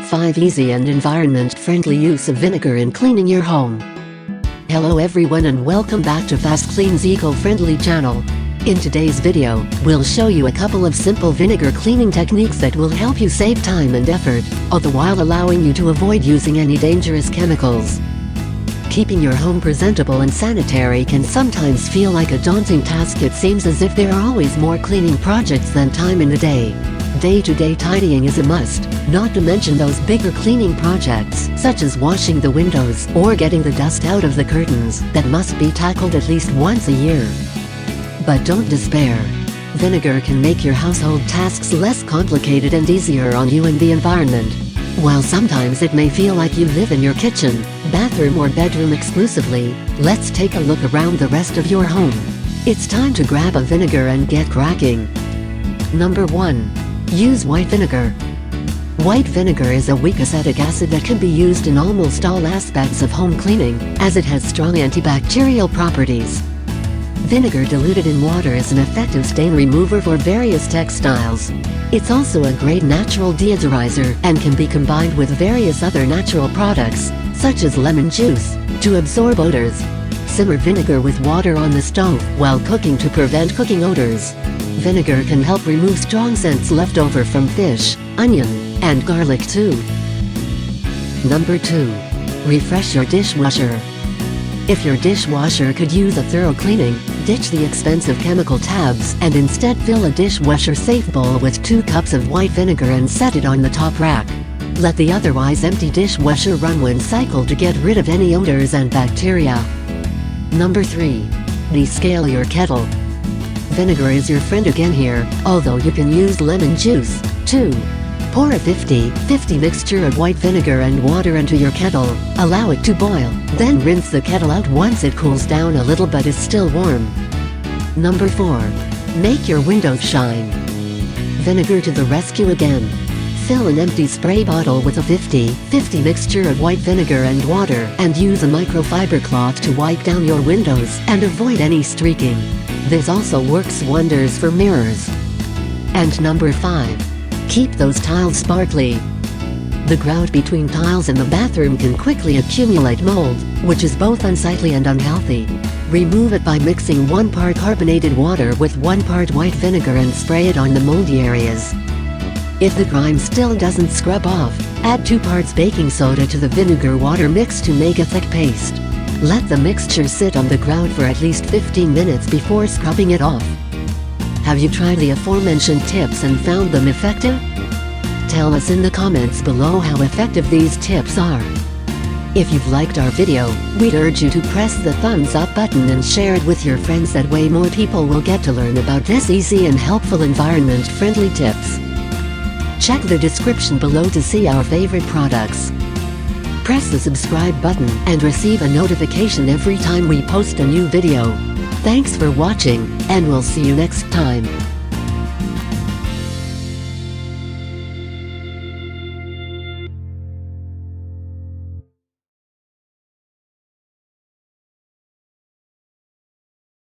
5 Easy and Environment-Friendly Use of Vinegar in Cleaning Your Home. Hello everyone and welcome back to FastKlean's eco-friendly channel. In today's video, we'll show you a couple of simple vinegar cleaning techniques that will help you save time and effort, all the while allowing you to avoid using any dangerous chemicals. Keeping your home presentable and sanitary can sometimes feel like a daunting task. It seems as if there are always more cleaning projects than time in the day. Day-to-day tidying is a must, not to mention those bigger cleaning projects, such as washing the windows or getting the dust out of the curtains, that must be tackled at least once a year. But don't despair. Vinegar can make your household tasks less complicated and easier on you and the environment. While sometimes it may feel like you live in your kitchen, bathroom or bedroom exclusively, let's take a look around the rest of your home. It's time to grab a vinegar and get cracking. Number 1. Use white vinegar. White vinegar is a weak acetic acid that can be used in almost all aspects of home cleaning, as it has strong antibacterial properties. Vinegar diluted in water is an effective stain remover for various textiles. It's also a great natural deodorizer and can be combined with various other natural products, such as lemon juice, to absorb odors. Simmer vinegar with water on the stove while cooking to prevent cooking odors. Vinegar can help remove strong scents left over from fish, onion, and garlic too. Number 2. Refresh your dishwasher. If your dishwasher could use a thorough cleaning, ditch the expensive chemical tabs and instead fill a dishwasher-safe bowl with 2 cups of white vinegar and set it on the top rack. Let the otherwise empty dishwasher run one cycle to get rid of any odors and bacteria. Number 3. Rescale your kettle. Vinegar is your friend again here, although you can use lemon juice, too. Pour a 50-50 mixture of white vinegar and water into your kettle, allow it to boil, then rinse the kettle out once it cools down a little but is still warm. Number 4. Make your windows shine. Vinegar to the rescue again. Fill an empty spray bottle with a 50-50 mixture of white vinegar and water and use a microfiber cloth to wipe down your windows and avoid any streaking. This also works wonders for mirrors. And number 5. Keep those tiles sparkly. The grout between tiles in the bathroom can quickly accumulate mold, which is both unsightly and unhealthy. Remove it by mixing 1 part carbonated water with 1 part white vinegar and spray it on the moldy areas. If the grime still doesn't scrub off, add 2 parts baking soda to the vinegar water mix to make a thick paste. Let the mixture sit on the grout for at least 15 minutes before scrubbing it off. Have you tried the aforementioned tips and found them effective? Tell us in the comments below how effective these tips are. If you've liked our video, we'd urge you to press the thumbs up button and share it with your friends. That way more people will get to learn about this easy and helpful environment-friendly tips. Check the description below to see our favorite products. Press the subscribe button and receive a notification every time we post a new video. Thanks for watching, and we'll see you next time.